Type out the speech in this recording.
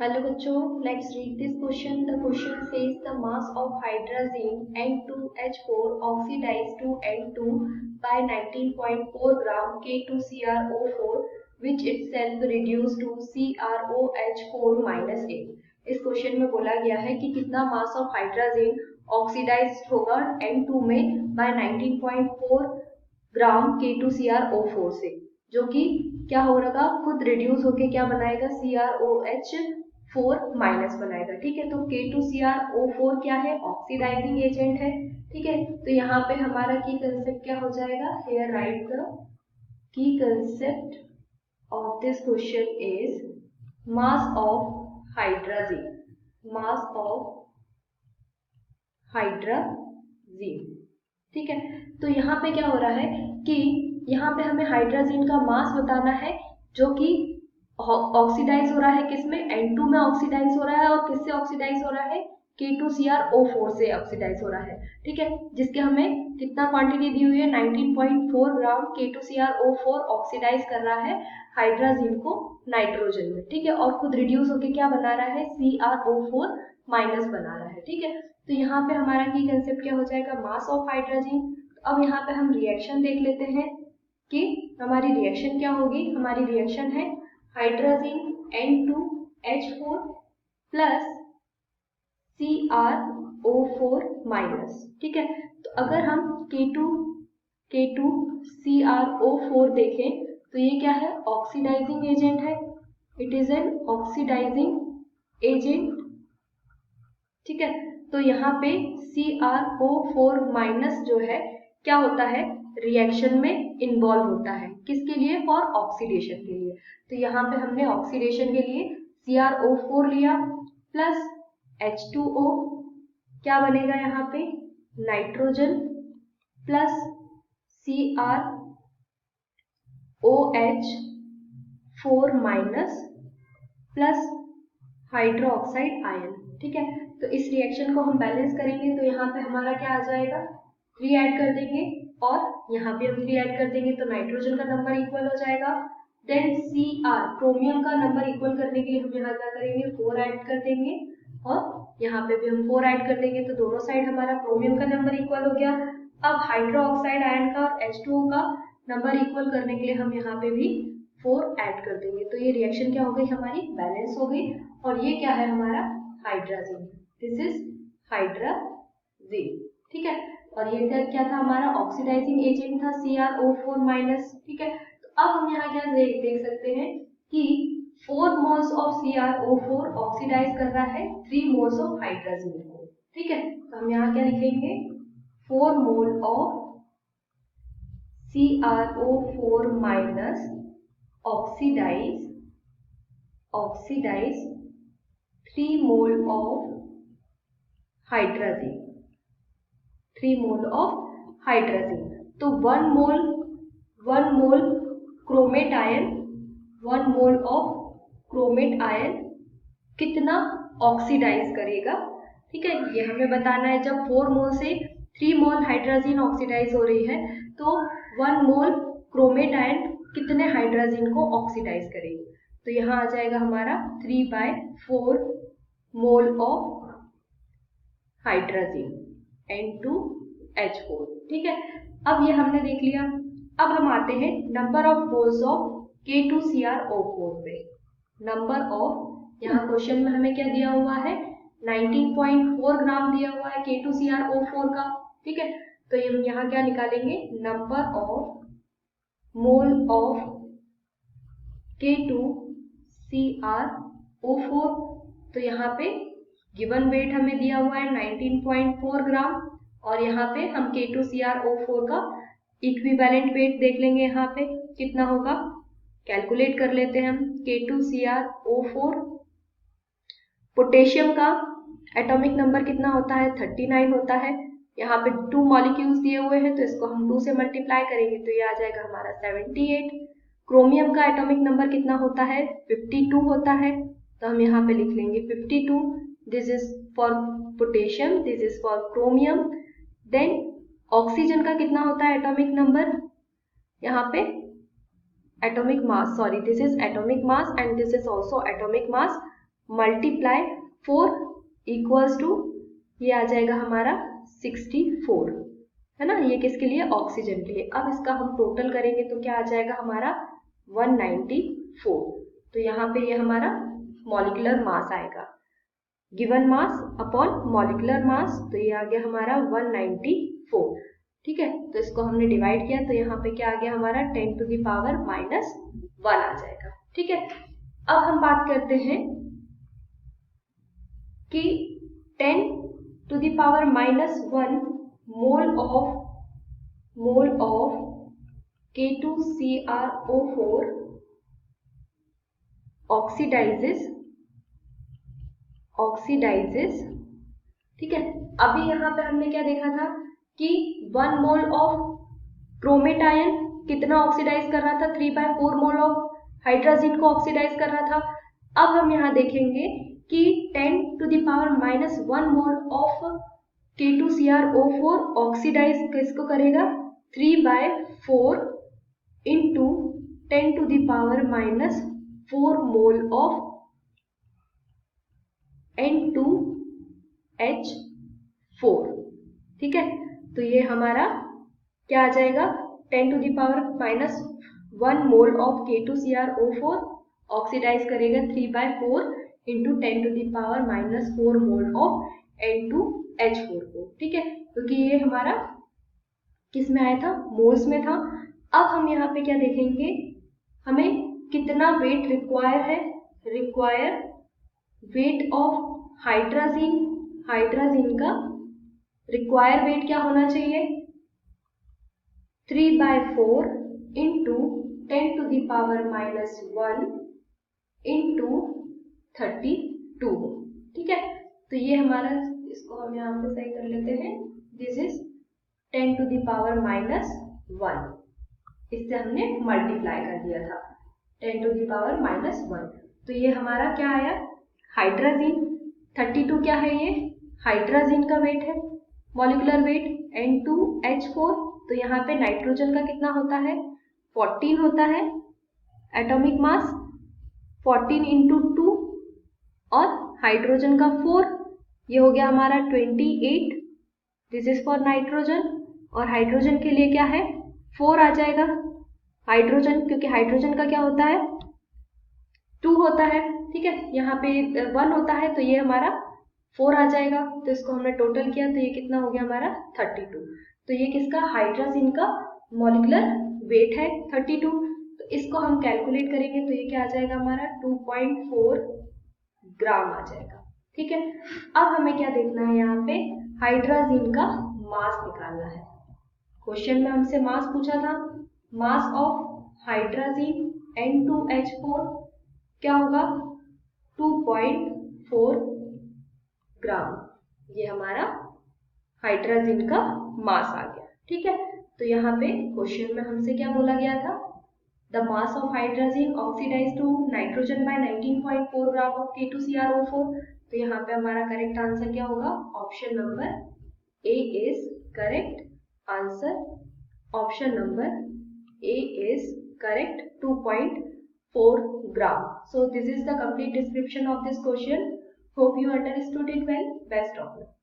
Hello बच्चों, let's read this question. The question says the mass of hydrazine N2H4 oxidized to N2 by 19.4 gram K2CrO4 which itself reduced to CrOH4 minus A. इस question में बोला गया है कि कितना mass of hydrazine oxidised होगा N2 में bye 19.4 ग्राम K2CrO4 से, जो कि क्या हो रहा खुद रिड्यूस होके क्या बनाएगा CrOH4 माइनस बनाएगा। ठीक है, तो K2CrO4 क्या है, ऑक्सीडाइजिंग एजेंट है। ठीक है, तो यहाँ पे हमारा की कंसेप्ट क्या हो जाएगा, here right the key concept of this question is mass of hydrazine, mass of hydrazine. ठीक है, तो यहाँ पे क्या हो रहा है कि यहाँ पे हमें हाइड्राजीन का मास बताना है जो कि ऑक्सीडाइज हो रहा है किसमें, N2 में ऑक्सीडाइज हो रहा है और किससे ऑक्सीडाइज हो रहा है, K2CrO4 से ऑक्सीडाइज हो रहा है। ठीक है, जिसके हमें कितना क्वांटिटी दी हुई है, 19.4 ग्राम K2CrO4 ऑक्सीडाइज कर रहा है हाइड्राजीन को नाइट्रोजन में। ठीक है, और खुद रिड्यूस होकर क्या बना रहा है, CrO4 माइनस बना रहा है। ठीक है, तो यहाँ पे हमारा की कंसेप्ट क्या हो जाएगा, मास ऑफ हाइड्रोजन। अब यहाँ पे हम रिएक्शन देख लेते हैं कि हमारी रिएक्शन क्या होगी। हमारी रिएक्शन है hydrogen N2H4 plus CrO4 minus. ठीक है, तो अगर हम K2CrO4 देखें तो ये क्या है, ऑक्सीडाइजिंग एजेंट है, it is an oxidising agent. ठीक है, तो यहाँ पे CrO4 माइनस जो है क्या होता है, रिएक्शन में इन्वॉल्व होता है, किसके लिए, फॉर ऑक्सीडेशन के लिए। तो यहाँ पे हमने ऑक्सीडेशन के लिए CrO4 लिया प्लस H2O, क्या बनेगा यहाँ पे, nitrogen plus CrOH4 minus plus hydroxide ion. ठीक है, तो इस रिएक्शन को हम बैलेंस करेंगे तो यहाँ पे हमारा क्या आ जाएगा, 3 ऐड कर देंगे और यहाँ पे हम 3 ऐड कर देंगे तो नाइट्रोजन का नंबर इक्वल हो जाएगा। देन Cr क्रोमियम का नंबर इक्वल करने के लिए हम यहाँ क्या करेंगे, 4 ऐड कर देंगे और यहाँ पे भी हम 4 ऐड कर देंगे तो दोनों साइड हमारा क्रोमियम का नंबर इक्वल हो गया। अब हाइड्रोक्साइड आयन का और H2O का नंबर इक्वल करने के लिए हम यहाँ पे भी 4 ऐड कर देंगे, तो ये रिएक्शन क्या हो गई, हमारी बैलेंस हो गई। और ये क्या है, हमारा हाइड्राजीन, दिस इज हाइड्राजीन। ठीक है, और ये क्या था, हमारा ऑक्सीडाइजिंग एजेंट था CrO4 माइनस। ठीक है, तो अब हम यहाँ क्या देख सकते हैं कि 4 मोल्स ऑफ CrO4 ऑक्सीडाइज कर रहा है 3 मोल्स ऑफ हाइड्राजीन को। ठीक है, तो हम यहाँ क्या लिखेंगे, 4 mole of CrO4 minus oxidize 3 mole of hydrazine, 3 mole of hydrazine. तो 1 mole chromate ion, 1 mole of chromate ion कितना ऑक्सीडाइज करेगा। ठीक है, ये हमें बताना है। जब 4 मोल से 3 मोल हाइड्राजीन ऑक्सीडाइज हो रही है तो 1 मोल क्रोमेट आयन कितने हाइड्राजीन को ऑक्सीडाइज करेगी, तो यहाँ आ जाएगा हमारा 3/4 मोल ऑफ हाइड्राजीन N2H4। ठीक है, अब ये हमने देख लिया। अब हम आते हैं number of moles of K2CrO4 पे। नंबर ऑफ, यहाँ क्वेश्चन में हमें क्या दिया हुआ है, 19.4 ग्राम दिया हुआ है K2CrO4 का। ठीक है, तो हम यहाँ क्या निकालेंगे, number of mole of K2CrO4। तो यहाँ पे गिवन वेट हमें दिया हुआ है 19.4 ग्राम और यहाँ पे हम K2CrO4 का इक्विवेलेंट वेट देख लेंगे, यहाँ पे कितना होगा, कैलकुलेट कर लेते हैं हम। K2CrO4 पोटेशियम का एटॉमिक नंबर कितना होता है, 39 होता है। यहाँ पे 2 मॉलिक्यूल्स दिए हुए हैं तो इसको हम 2 से मल्टीप्लाई करेंगे तो ये आ जाएगा हमारा 78। क्रोमियम का एटॉमिक नंबर कितना होता है, 52 होता है, तो हम यहाँ पे लिख लेंगे 52। This is for potassium, this is for chromium. Then oxygen का कितना होता है एटॉमिक नंबर, यहाँ पे atomic mass, sorry this is atomic mass and this is also atomic mass. Multiply 4 equals to ये आ जाएगा हमारा 64, है ना, ये किसके लिए, ऑक्सीजन के लिए। अब इसका हम टोटल करेंगे तो क्या आ जाएगा हमारा 194। तो यहाँ पे ये हमारा मॉलिक्यूलर मास आएगा, given mass upon molecular mass, तो ये आ गया हमारा 194। ठीक है, तो इसको हमने डिवाइड किया तो यहाँ पे क्या आ गया हमारा 10 टू द पावर -1 आ जाएगा। ठीक है, अब हम बात करते हैं कि 10 to the power -1 mole of K2CrO4 oxidises. ठीक है, अभी यहाँ पे हमने क्या देखा था कि 1 मोल ऑफ क्रोमेट आयन कितना ऑक्सीडाइज कर रहा था, 3/4 मोल ऑफ हाइड्रोजन को ऑक्सीडाइज कर रहा था। अब हम यहाँ देखेंगे कि 10 to the power -1 mole of K2CrO4 oxidise किसको करेगा, 3/4 into 10 to the power -4 mole of N2H4। ठीक है, तो ये हमारा क्या आ जाएगा, 10 to the power -1 mole of K2CrO4 oxidise करेगा 3/4 into 10 to the power -4 mole of N2H4 को। ठीक है, क्योंकि ये हमारा किस में आया था, मोल्स में था। अब हम यहाँ पे क्या देखेंगे, हमें कितना वेट रिक्वायर है, रिक्वायर वेट ऑफ हाइड्रोजन का रिक्वायर वेट क्या होना चाहिए, 3/4 into 10 to the power -1 into 32। ठीक है, तो ये हमारा, इसको हम यहाँ पे सही कर लेते हैं, this is 10 to the power -1, इससे हमने मल्टीप्लाई कर दिया था 10 टू द पावर -1। तो ये हमारा क्या आया, हाइड्रोजन 32 क्या है, ये हाइड्रोजन का वेट है, मॉलिक्यूलर वेट N2H4। तो यहाँ पे नाइट्रोजन का कितना होता है, 14 होता है, एटॉमिक मास 14 इंटू 2, और हाइड्रोजन का 4, ये हो गया हमारा 28, दिस इज फॉर नाइट्रोजन। और हाइड्रोजन के लिए क्या है, 4 आ जाएगा हाइड्रोजन, क्योंकि हाइड्रोजन का क्या होता है, 2 होता है। ठीक है, यहाँ पे 1 होता है, तो ये हमारा 4 आ जाएगा। तो इसको हमने टोटल किया तो ये कितना हो गया हमारा 32। तो ये किसका, हाइड्रोजन का मॉलिक्यूलर वेट है 32। तो इसको हम कैलकुलेट करेंगे तो ये क्या आ जाएगा हमारा 2.4 ग्राम आ जाएगा। ठीक है, अब हमें क्या देखना है, यहाँ पे हाइड्रोजन का मास निकालना है। क्वेश्चन में हमसे मास पूछा था, मास ऑफ हाइड्रोजन N2H4 क्या होगा, 2.4 ग्राम, ये हमारा हाइड्रोजन का मास आ गया। ठीक है, तो यहाँ पे क्वेश्चन में हमसे क्या बोला गया था, the mass of hydrogen oxidise to nitrogen by 19.4 gram of K2CrO4। तो यहाँ पे हमारा करेक्ट आंसर क्या होगा, option number A is correct answer, option number A is correct 2.4 gram. So this is the complete description of this question. Hope you understood it well. Best of luck.